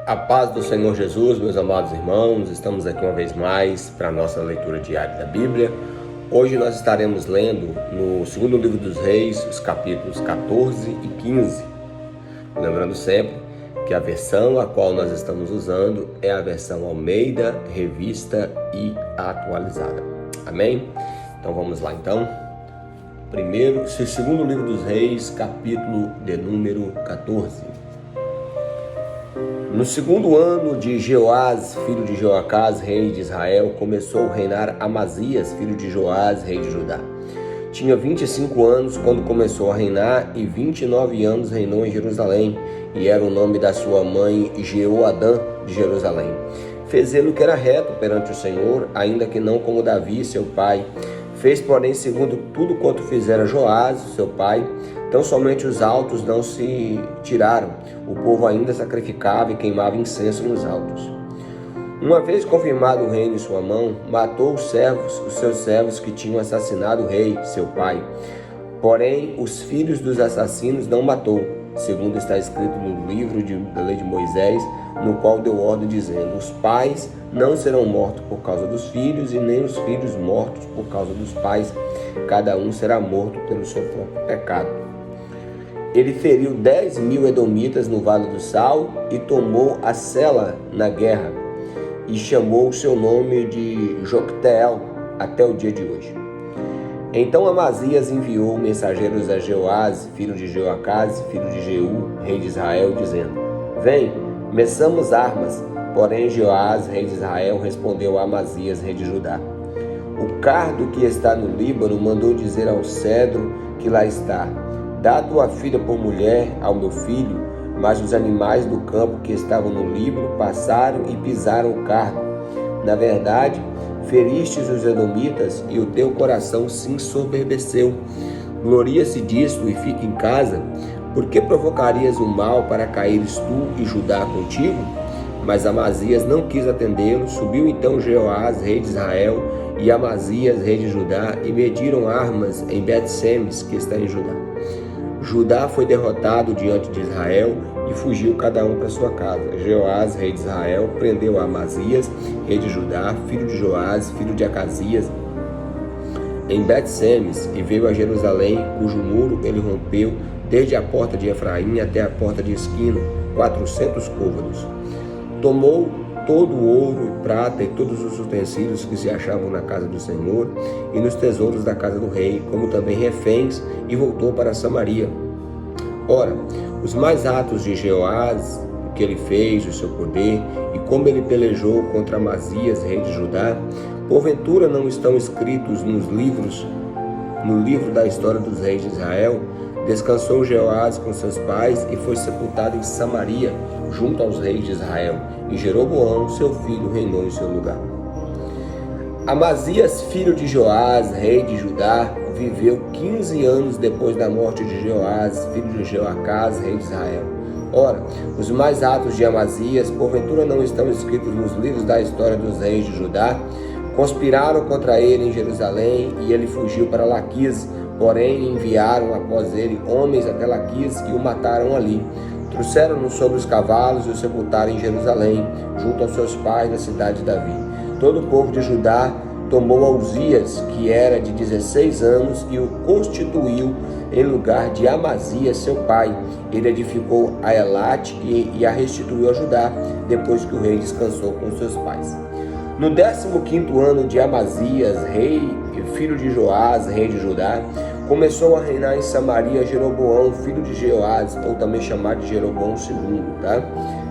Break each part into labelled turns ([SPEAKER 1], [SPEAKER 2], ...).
[SPEAKER 1] A paz do Senhor Jesus, meus amados irmãos, estamos aqui uma vez mais para a nossa leitura diária da Bíblia. Hoje nós estaremos lendo no segundo livro dos Reis, os capítulos 14 e 15. Lembrando sempre que a versão a qual nós estamos usando é a versão Almeida, Revista e Atualizada. Amém? Então vamos lá então. Segundo livro dos Reis, capítulo de número 14. No segundo ano de Jeoás, filho de Joacás, rei de Israel, começou a reinar Amazias, filho de Joás, rei de Judá. Tinha 25 anos quando começou a reinar e 29 anos reinou em Jerusalém, e era o nome da sua mãe Jeoadã de Jerusalém. Fez ele o que era reto perante o Senhor, ainda que não como Davi, seu pai. Fez, porém, segundo tudo quanto fizera Joás, seu pai. Tão somente os altos não se tiraram, o povo ainda sacrificava e queimava incenso nos altos. Uma vez confirmado o reino em sua mão, matou os seus servos que tinham assassinado o rei, seu pai. Porém, os filhos dos assassinos não matou, segundo está escrito no livro da lei de Moisés, no qual deu ordem dizendo: os pais não serão mortos por causa dos filhos, e nem os filhos mortos por causa dos pais. Cada um será morto pelo seu próprio pecado. Ele feriu 10.000 edomitas no Vale do Sal e tomou a Sela na guerra, e chamou o seu nome de Jocteel até o dia de hoje. Então Amazias enviou mensageiros a Jeoás, filho de Joacás, filho de Jeú, rei de Israel, dizendo: vem, meçamos armas. Porém Jeoás, rei de Israel, respondeu a Amazias, rei de Judá: o cardo que está no Líbano mandou dizer ao cedro que lá está: dá tua filha por mulher ao meu filho. Mas os animais do campo que estavam no Líbano passaram e pisaram o cardo. Na verdade, feristes os edomitas, e o teu coração se ensoberbeceu. Gloria-se disto e fica em casa. Por que provocarias o mal para caíres tu e Judá contigo? Mas Amazias não quis atendê-lo. Subiu então Jeoás, rei de Israel, e Amazias, rei de Judá, e mediram armas em Bet-Semes, que está em Judá. Judá foi derrotado diante de Israel e fugiu cada um para sua casa. Jeoás, rei de Israel, prendeu Amazias, rei de Judá, filho de Joás, filho de Acasias, em Bet-Semes, e veio a Jerusalém, cujo muro ele rompeu desde a porta de Efraim até a porta de esquina, 400 côvados. Tomou todo o ouro e prata e todos os utensílios que se achavam na casa do Senhor e nos tesouros da casa do rei, como também reféns, e voltou para Samaria. Ora, os mais atos de Jeoás, o que ele fez, o seu poder, e como ele pelejou contra Amazias, rei de Judá, porventura não estão escritos no livro da história dos reis de Israel? Descansou Jeoás com seus pais e foi sepultado em Samaria, junto aos reis de Israel, e Jeroboão, seu filho, reinou em seu lugar. Amazias, filho de Joás, rei de Judá, viveu 15 anos depois da morte de Jeoás, filho de Joacás, rei de Israel. Ora, os mais atos de Amazias, porventura não estão escritos nos livros da história dos reis de Judá? Conspiraram contra ele em Jerusalém, e ele fugiu para Laquis. Porém enviaram após ele homens até Laquis e o mataram ali. Trouxeram-no sobre os cavalos e o sepultaram em Jerusalém, junto aos seus pais na cidade de Davi. Todo o povo de Judá tomou a Uzias, que era de 16 anos, e o constituiu em lugar de Amazias, seu pai. Ele edificou a Elate e a restituiu a Judá, depois que o rei descansou com seus pais. No 15º ano de Amazias, filho de Joás, rei de Judá, começou a reinar em Samaria Jeroboão, filho de Jeoás, ou também chamado de Jeroboão II,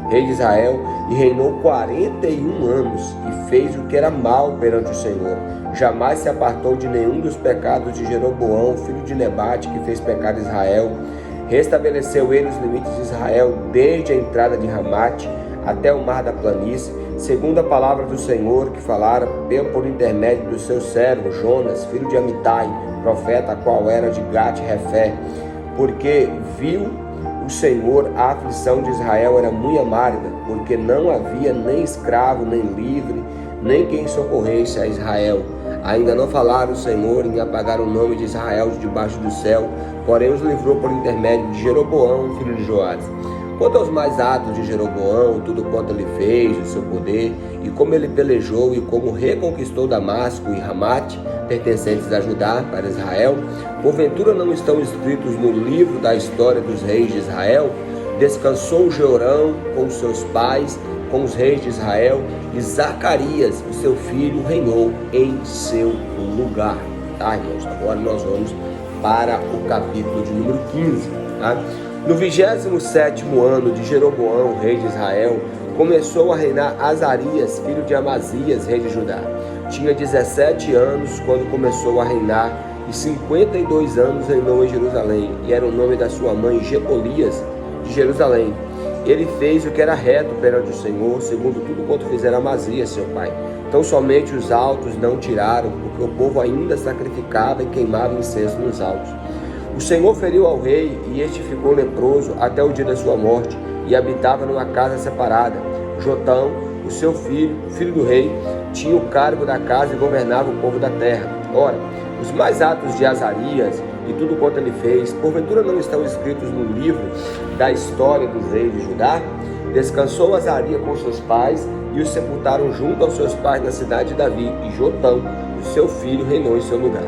[SPEAKER 1] rei de Israel, e reinou 41 anos, e fez o que era mal perante o Senhor. Jamais se apartou de nenhum dos pecados de Jeroboão, filho de Nebate, que fez pecar Israel. Restabeleceu ele os limites de Israel, desde a entrada de Ramate até o mar da planície, segundo a palavra do Senhor que falara por intermédio do seu servo Jonas, filho de Amitai, profeta, a qual era de Gat-Refé, porque viu o Senhor a aflição de Israel era muito amarga, porque não havia nem escravo, nem livre, nem quem socorresse a Israel. Ainda não falaram o Senhor em apagar o nome de Israel de debaixo do céu, porém os livrou por intermédio de Jeroboão, filho de Joás. Quanto aos mais atos de Jeroboão, tudo quanto ele fez, o seu poder, e como ele pelejou e como reconquistou Damasco e Ramate, pertencentes a Judá, para Israel, porventura não estão escritos no livro da história dos reis de Israel? Descansou Jeorão com seus pais, com os reis de Israel, e Zacarias, o seu filho, reinou em seu lugar. Tá, irmãos? Agora nós vamos para o capítulo de número 15. Tá? No 27º ano de Jeroboão, rei de Israel, começou a reinar Azarias, filho de Amazias, rei de Judá. Tinha 17 anos quando começou a reinar, e 52 anos reinou em Jerusalém, e era o nome da sua mãe Jecolias, de Jerusalém. Ele fez o que era reto perante o Senhor, segundo tudo quanto fizera Amazias, seu pai. Então somente os altos não tiraram, porque o povo ainda sacrificava e queimava incenso nos altos. O Senhor feriu ao rei, e este ficou leproso até o dia da sua morte, e habitava numa casa separada. Jotão, o seu filho, filho do rei, tinha o cargo da casa e governava o povo da terra. Ora, os mais atos de Azarias e tudo quanto ele fez, porventura não estão escritos no livro da história dos reis de Judá? Descansou Azarias com seus pais, e os sepultaram junto aos seus pais na cidade de Davi, e Jotão, o seu filho, reinou em seu lugar.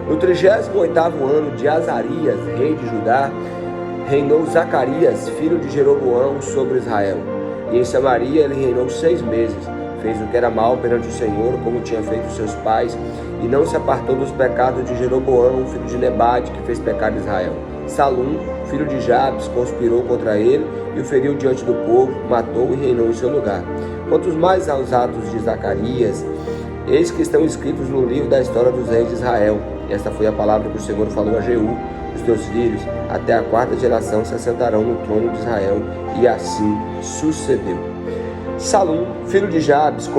[SPEAKER 1] No 38º ano de Azarias, rei de Judá, reinou Zacarias, filho de Jeroboão, sobre Israel. E em Samaria ele reinou 6 meses. Fez o que era mal perante o Senhor, como tinha feito seus pais, e não se apartou dos pecados de Jeroboão, filho de Nebade, que fez pecar Israel. Salum, filho de Jabes, conspirou contra ele e o feriu diante do povo, matou e reinou em seu lugar. Quanto mais aos atos de Zacarias, eis que estão escritos no livro da história dos reis de Israel. Esta foi a palavra que o Senhor falou a Jeú: os teus filhos, até a 4ª geração, se assentarão no trono de Israel. E assim sucedeu. Salum, filho de Jabes,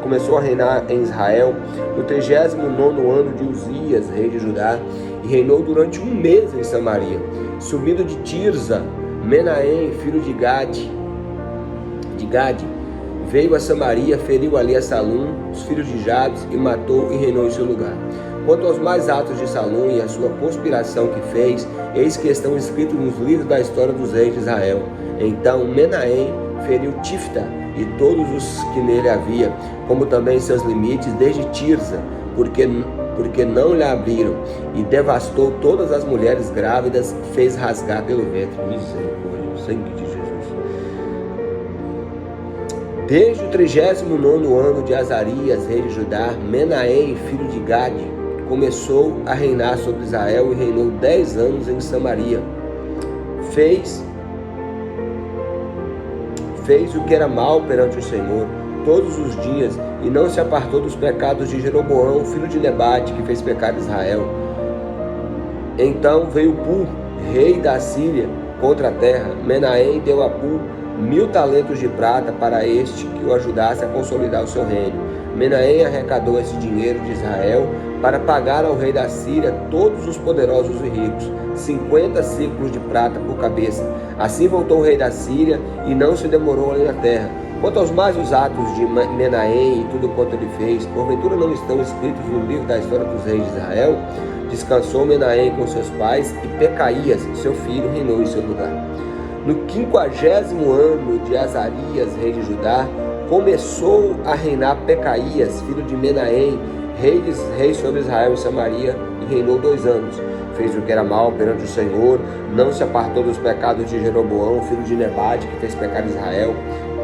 [SPEAKER 1] começou a reinar em Israel no 39º ano de Uzias, rei de Judá, e reinou durante 1 mês em Samaria. Subindo de Tirza, Menahem, filho de Gade, veio a Samaria, feriu ali a Salum, os filhos de Jabes, e matou e reinou em seu lugar. Quanto aos mais atos de Salum e a sua conspiração que fez, eis que estão escritos nos livros da história dos reis de Israel. Então Menahem feriu Tifta e todos os que nele havia, como também seus limites, desde Tirza, porque não lhe abriram, e devastou todas as mulheres grávidas, fez rasgar pelo ventre. Misericórdia, o sangue de Jesus. Desde o 39º ano de Azarias, rei de Judá, Menahem, filho de Gade, começou a reinar sobre Israel e reinou 10 anos em Samaria. Fez o que era mal perante o Senhor todos os dias, e não se apartou dos pecados de Jeroboão, filho de Nebate, que fez pecar Israel. Então veio Pu, rei da Síria, contra a terra. Menahem deu a Pu 1000 talentos de prata para este que o ajudasse a consolidar o seu reino. Menahem arrecadou esse dinheiro de Israel para pagar ao rei da Síria todos os poderosos e ricos, 50 ciclos de prata por cabeça. Assim voltou o rei da Síria e não se demorou ali na terra. Quanto aos mais os atos de Menahem e tudo quanto ele fez, porventura não estão escritos no livro da história dos reis de Israel? Descansou Menahem com seus pais, e Pecaías, seu filho, reinou em seu lugar. No 50º ano de Azarias, rei de Judá, começou a reinar Pecaías, filho de Menahem, rei sobre Israel e Samaria, e reinou 2 anos. Fez o que era mal perante o Senhor, não se apartou dos pecados de Jeroboão, filho de Nebade, que fez pecar Israel.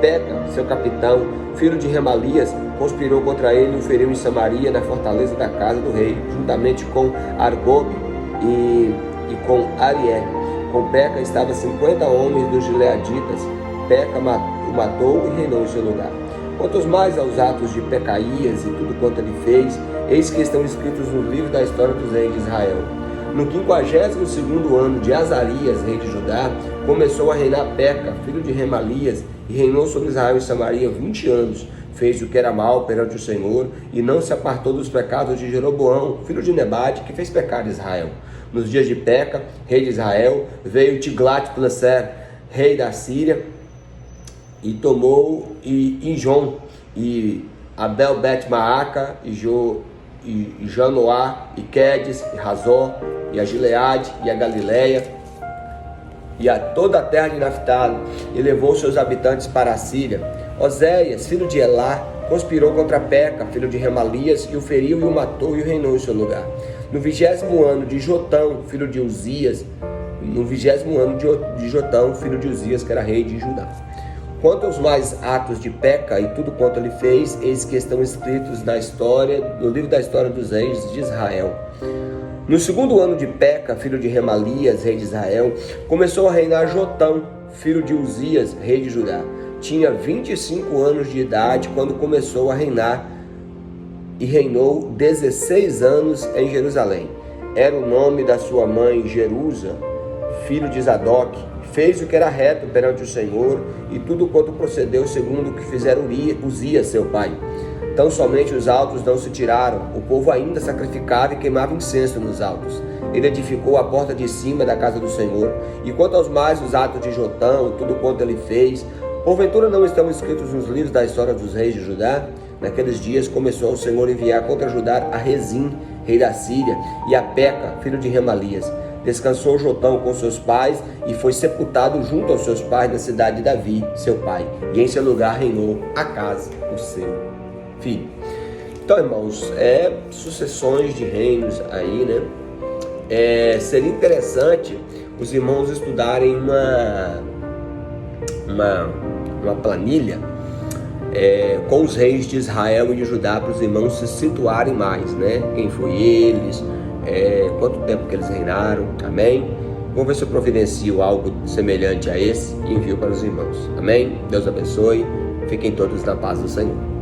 [SPEAKER 1] Peca, seu capitão, filho de Remalias, conspirou contra ele e o feriu em Samaria, na fortaleza da casa do rei, juntamente com Argob e com Arié. Com Peca estavam 50 homens dos gileaditas. Peca o matou e reinou em seu lugar. Quanto mais aos atos de Pecaías e tudo quanto ele fez, eis que estão escritos no livro da história dos reis de Israel. No 52º ano de Azarias, rei de Judá, começou a reinar Peca, filho de Remalias, e reinou sobre Israel e Samaria 20 anos. Fez o que era mal perante o Senhor, e não se apartou dos pecados de Jeroboão, filho de Nebade, que fez pecar Israel. Nos dias de Peca, rei de Israel, veio Tiglat-Pileser, rei da Síria, e tomou Ijon, e Abel-Bet-Maaca, e Janoá, e Quedes, e Razó, e a Gileade, e a Galileia, e a toda a terra de Naftali, e levou seus habitantes para a Síria. Oséias, filho de Elá, conspirou contra Peca, filho de Remalias, e o feriu e o matou e o reinou em seu lugar. No 20º ano de Jotão, filho de Uzias, filho de Uzias, que era rei de Judá. Quanto aos mais atos de Peca e tudo quanto ele fez, eis que estão escritos no livro da história dos reis de Israel. No 2º ano de Peca, filho de Remalias, rei de Israel, começou a reinar Jotão, filho de Uzias, rei de Judá. Tinha 25 anos de idade quando começou a reinar e reinou 16 anos em Jerusalém. Era o nome da sua mãe Jerusa, filho de Zadok. Fez o que era reto perante o Senhor e tudo quanto procedeu segundo o que fizeram Uzias, seu pai. Tão somente os altos não se tiraram, o povo ainda sacrificava e queimava incenso nos altos. Ele edificou a porta de cima da casa do Senhor. E quanto aos mais os atos de Jotão, tudo quanto ele fez, porventura não estão escritos nos livros da história dos reis de Judá? Naqueles dias começou o Senhor a enviar contra Judá a Rezim, rei da Síria, e a Peca, filho de Remalias. Descansou Jotão com seus pais e foi sepultado junto aos seus pais na cidade de Davi, seu pai. E em seu lugar reinou Acaz, o seu filho. Então, irmãos, sucessões de reinos aí, né? Seria interessante os irmãos estudarem uma planilha com os reis de Israel e de Judá, para os irmãos se situarem mais, né? Quem foi eles, quanto tempo que eles reinaram, amém? Vamos ver se eu providencio algo semelhante a esse e envio para os irmãos, amém? Deus abençoe, fiquem todos na paz do Senhor.